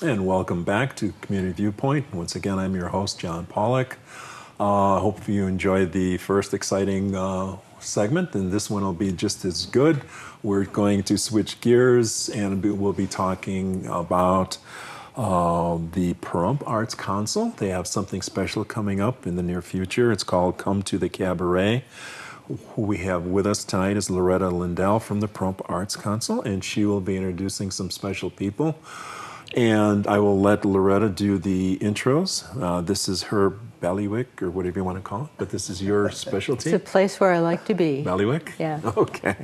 And welcome back to Community Viewpoint. Once again, I'm your host, John Pollock. Hope you enjoyed the first exciting segment, and this one will be just as good. We're going to switch gears, and we'll be talking about the Pahrump Arts Council. They have something special coming up in the near future. It's called Come to the Cabaret. Who we have with us tonight is Loretta Lindell from the Pahrump Arts Council, and she will be introducing some special people. And I will let Loretta do the intros. This is her ballywick, or whatever you want to call it, but this is your specialty. It's a place where I like to be. Ballywick? Yeah. Okay.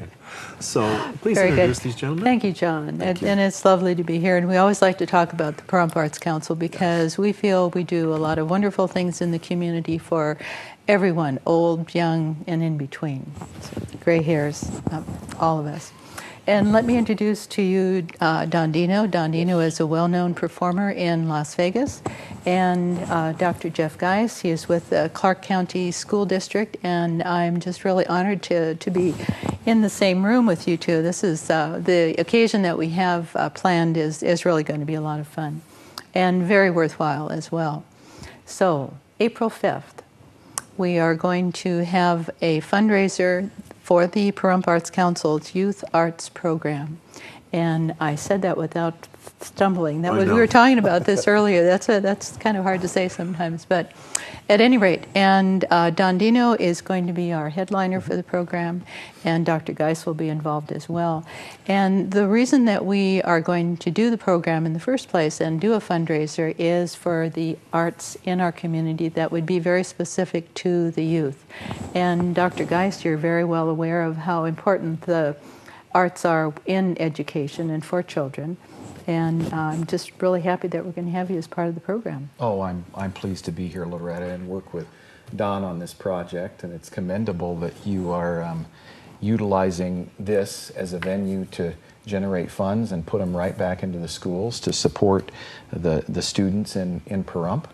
So please Very introduce good. these gentlemen. Thank you, John. Thank you. And it's lovely to be here. And we always like to talk about the Pahrump Arts Council because we feel we do a lot of wonderful things in the community for everyone, old, young, and in between. So, gray hairs, all of us. And let me introduce to you Don Dino. Don Dino is a well-known performer in Las Vegas. And Dr. Jeff Geis, he is with the Clark County School District. And I'm just really honored to be in the same room with you two. This is the occasion that we have planned is really going to be a lot of fun and very worthwhile as well. So April 5th, we are going to have a fundraiser for the Pahrump Arts Council's Youth Arts Program. And I said that without stumbling. We were talking about this earlier. That's kind of hard to say sometimes, but at any rate, and Don Dino is going to be our headliner for the program, and Dr. Geis will be involved as well. And the reason that we are going to do the program in the first place and do a fundraiser is for the arts in our community that would be very specific to the youth. And Dr. Geis, you're very well aware of how important the arts are in education and for children. And I'm just really happy that we're going to have you as part of the program. Oh, I'm pleased to be here, Loretta, and work with Don on this project. And it's commendable that you are utilizing this as a venue to generate funds and put them right back into the schools to support the students in Pahrump.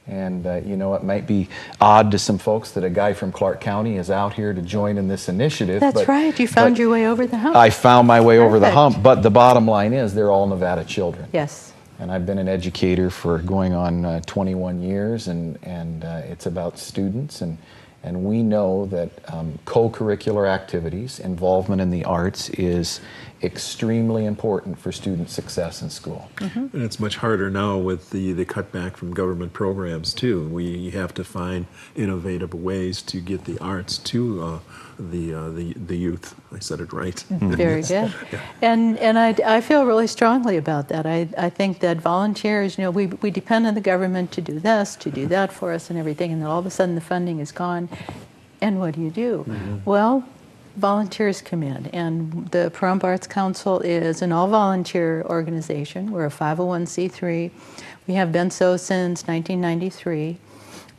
And you know, it might be odd to some folks that a guy from Clark County is out here to join in this initiative. That's right. You found your way over the hump. I found my way over the Perfect. hump. But the bottom line is they're all Nevada children. Yes. And I've been an educator for going on 21 years, and it's about students. And we know that co-curricular activities, involvement in the arts is extremely important for student success in school. And it's much harder now with the cutback from government programs too. We have to find innovative ways to get the arts to the youth. I said it right. Very good. Yeah. And I feel really strongly about that. I think that volunteers, you know, we depend on the government to do this, to do that for us and everything, and then all of a sudden the funding is gone. And what do? Well, volunteers come in, and the Pahrump Arts Council is an all-volunteer organization. We're a 501c3. We have been so since 1993,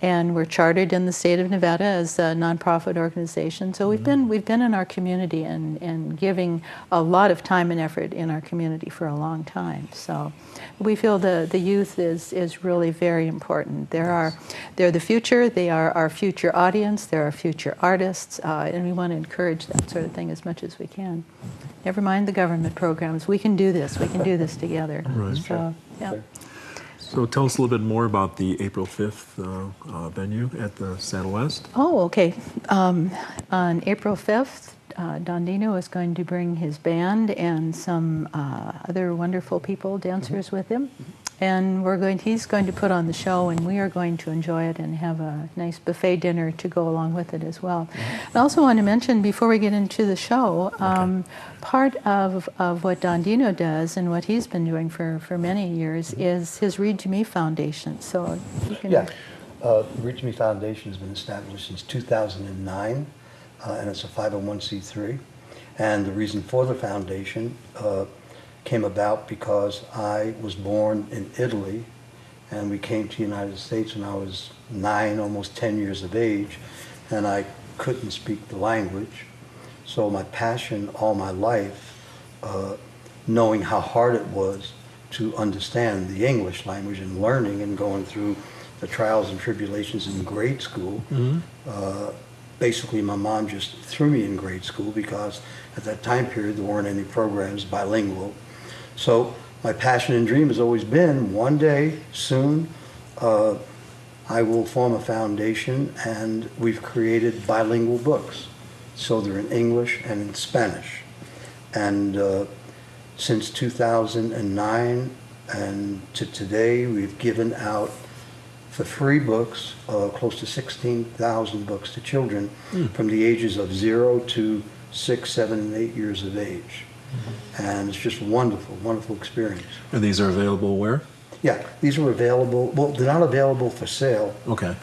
and we're chartered in the state of Nevada as a nonprofit organization. So we've been in our community and giving a lot of time and effort in our community for a long time. So we feel the youth is really very important. They're the future. They are our future audience. They're our future artists, and we want to encourage that sort of thing as much as we can. Never mind the government programs. We can do this. We can do this together. Right. So, yeah. So tell us a little bit more about the April 5th venue at the Saddle West. Oh, okay. On April 5th, Don Dino is going to bring his band and some other wonderful people, dancers with him. And he's going to put on the show, and we are going to enjoy it and have a nice buffet dinner to go along with it as well. I also want to mention, before we get into the show, part of what Don Dino does and what he's been doing for many years is his Read to Me Foundation. So you can... Yeah, the Read to Me Foundation has been established since 2009, and it's a 501c3. And the reason for the foundation came about because I was born in Italy, and we came to the United States when I was 9, almost 10 years of age, and I couldn't speak the language. So my passion all my life, knowing how hard it was to understand the English language and learning and going through the trials and tribulations in grade school, basically my mom just threw me in grade school because at that time period there weren't any programs bilingual. So my passion and dream has always been one day, soon, I will form a foundation, and we've created bilingual books. So they're in English and in Spanish. And since 2009 and to today, we've given out for free books, close to 16,000 books to children from the ages of 0 to 6, 7, and 8 years of age. And it's just wonderful, wonderful experience. And these are available where? Yeah, these are available, well, they're not available for sale, Okay.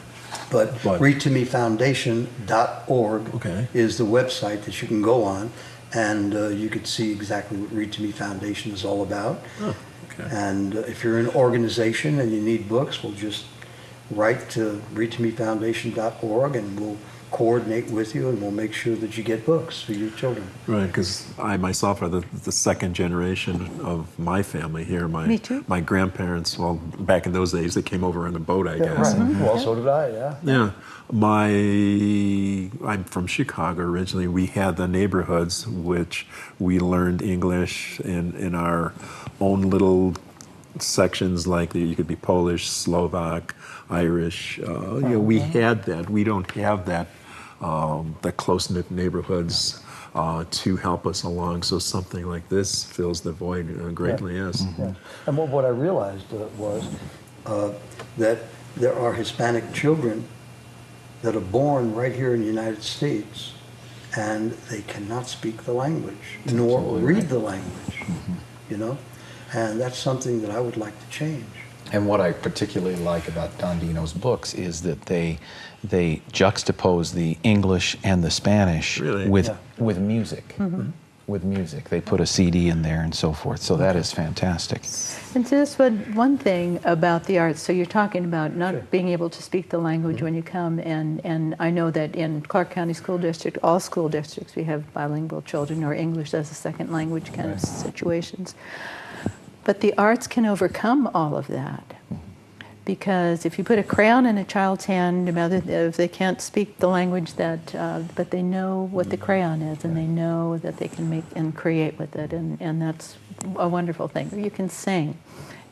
but But- readtomefoundation.org Okay. is the website that you can go on, and you could see exactly what Read to Me Foundation is all about. Oh, okay. And if you're an organization and you need books, we'll just write to readtomefoundation.org, and we'll coordinate with you, and we'll make sure that you get books for your children. Right, because I myself are the second generation of my family here. Me too. My grandparents, well, back in those days, they came over on a boat, I guess. Right. Well, so did I, yeah. Yeah, I'm from Chicago originally. We had the neighborhoods which we learned English in our own little sections, like you could be Polish, Slovak, Irish. We had that. We don't have that, the close-knit neighborhoods to help us along. So something like this fills the void greatly, yes. Yeah. And what I realized was that there are Hispanic children that are born right here in the United States, and they cannot speak the language, nor read the language, you know? And that's something that I would like to change. And what I particularly like about Don Dino's books is that they juxtapose the English and the Spanish Really? with Yeah. with music. With music, they put a CD in there and so forth. So that is fantastic. And so this one thing about the arts, so you're talking about not Sure. being able to speak the language when you come, and I know that in Clark County School District, all school districts, we have bilingual children or English as a second language kind of situations. But the arts can overcome all of that. Because if you put a crayon in a child's hand, if they can't speak the language but they know what the crayon is, and they know that they can make and create with it, and that's a wonderful thing. You can sing,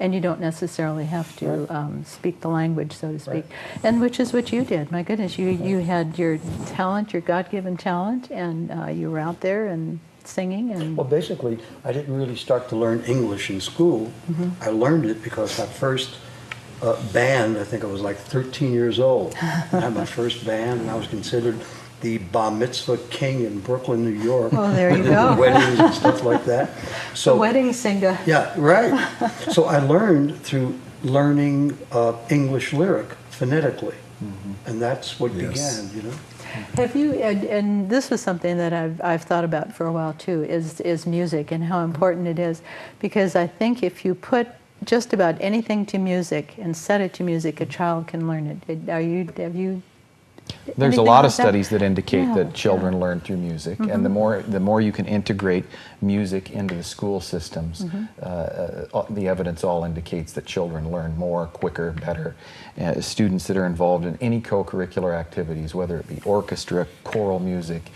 and you don't necessarily have to speak the language, so to speak, and which is what you did. My goodness, you had your talent, your God-given talent, and you were out there and singing. And Well, basically, I didn't really start to learn English in school. I learned it because my first band, I think I was like 13 years old. I had my first band, and I was considered the bar mitzvah king in Brooklyn, New York. Oh, there you I did go. Weddings and stuff like that. the wedding singer. Yeah, right. So I learned through learning English lyric phonetically, and that's what Yes. began, you know. Have you, and this was something that I've thought about for a while too, is music and how important it is, because I think if you put just about anything to music and set it to music, a child can learn it. Have you? There's a anything lot like of studies that indicate Yeah, that children learn through music, and the more you can integrate music into the school systems, the evidence all indicates that children learn more, quicker, better. Students that are involved in any co-curricular activities, whether it be orchestra, choral music,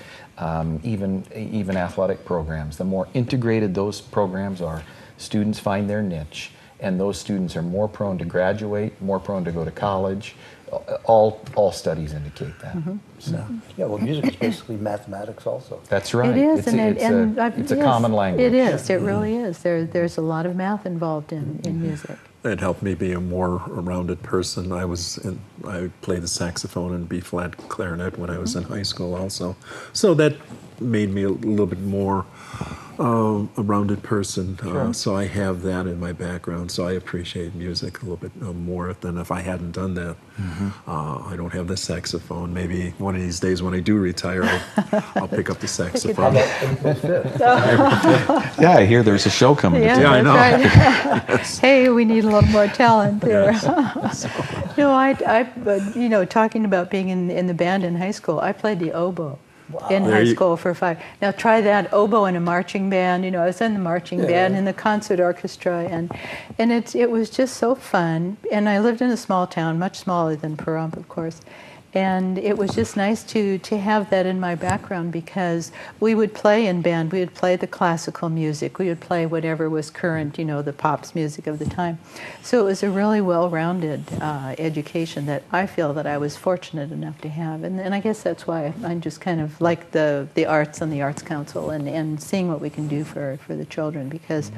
even athletic programs, the more integrated those programs are, students find their niche, and those students are more prone to graduate, more prone to go to college. All studies indicate that. So Yeah, well, music is basically mathematics also. that's right. It is, It's a common language. It is. It really is. There's a lot of math involved in music. It helped me be a more rounded person. I played the saxophone and B-flat clarinet when I was in high school also. So that made me a little bit more a rounded person. So I have that in my background. So I appreciate music a little bit more than if I hadn't done that. I don't have the saxophone. Maybe one of these days when I do retire, I'll pick up the How saxophone. about April 5th? Yeah, I hear there's a show coming. Yeah, to town. I that's know. right. Hey, we need a little more talent there. No, talking about being in the band in high school, I played the oboe. In There high you- school for 5. Now try that, oboe in a marching band. I was in the marching band, in the concert orchestra, and it was just so fun. And I lived in a small town, much smaller than Pahrump, of course. And it was just nice to have that in my background, because we would play in band. We would play the classical music. We would play whatever was current, you know, the pops music of the time. So it was a really well-rounded education that I feel that I was fortunate enough to have. And I guess that's why I just kind of like the arts and the Arts Council, and seeing what we can do for the children, because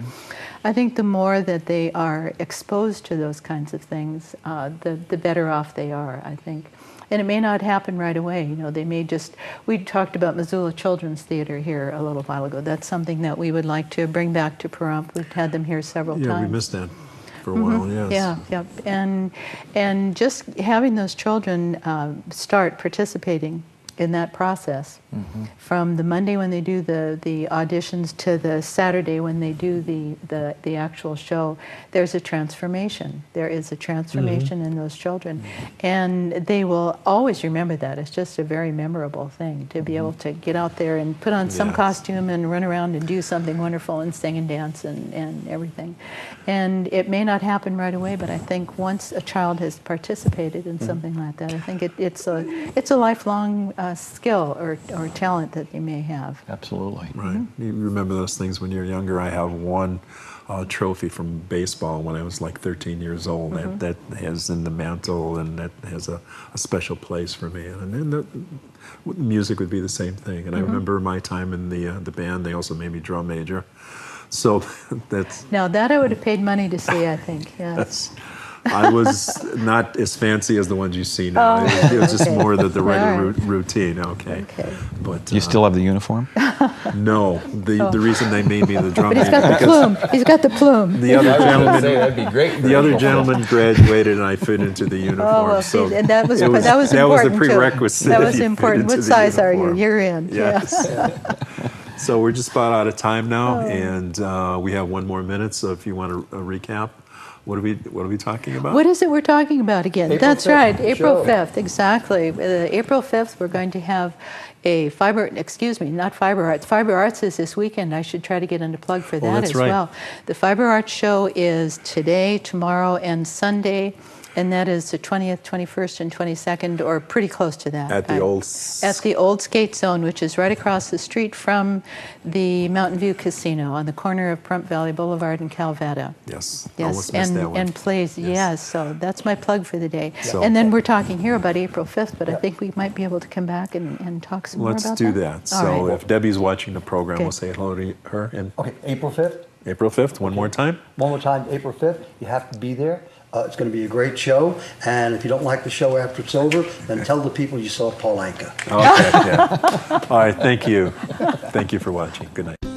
I think the more that they are exposed to those kinds of things, the better off they are, I think. And it may not happen right away. You know, they may just, we talked about Missoula Children's Theater here a little while ago. That's something that we would like to bring back to Pahrump. We've had them here several times. Yeah, we missed that for a while, yes. Yeah, and just having those children start participating in that process, from the Monday when they do the auditions to the Saturday when they do the actual show, there's a transformation. There is a transformation in those children, and they will always remember that. It's just a very memorable thing to be able to get out there and put on some costume and run around and do something wonderful and sing and dance and everything. And it may not happen right away, but I think once a child has participated in something like that, I think it's a lifelong skill or talent that they may have. Absolutely. Right. You remember those things when you're younger. I have one trophy from baseball when I was like 13 years old. That has in the mantle, and that has a special place for me. And then the music would be the same thing. And I remember my time in the band. They also made me drum major. So that's... Now that I would have paid money to see, I think, yes. I was not as fancy as the ones you see now. It was just more the regular routine. Okay. But You still have the uniform? no. The reason they made me the drum But he's major got the plume. He's got the plume. the other gentleman that'd be great. the other gentleman graduated, and I fit into the uniform. Oh, well, so see, and that was it that was that was important the prerequisite. too. That was You fit important. into What the size are you? uniform. You're in. Yes. Yeah. So we're just about out of time now, and we have one more minute. So if you want to recap, what are we talking about? What is it we're talking about again? April That's 5th, right, the April show. 5th, exactly. April 5th, we're going to have a not Fiber Arts. Fiber Arts is this weekend. I should try to get in to plug for that that's as right. well. The Fiber Arts show is today, tomorrow, and Sunday, and that is the 20th, 21st, and 22nd, or pretty close to that. At the old At the old skate zone, which is right across the street from the Mountain View Casino on the corner of Pahrump Valley Boulevard and Calvetta. Yes. Yes, Almost missed that one. and plays, yes. So that's my plug for the day. So- And then we're talking here about April 5th, but I think we might be able to come back and talk some more Let's about do that. that. So right. if Debbie's watching the program, Okay. we'll say hello to her. And Okay, April 5th. April 5th, one more time. One more time, April 5th. You have to be there. It's going to be a great show. And if you don't like the show after it's over, then tell the people you saw Paul Anka. Okay. Yeah. All right. Thank you. Thank you for watching. Good night.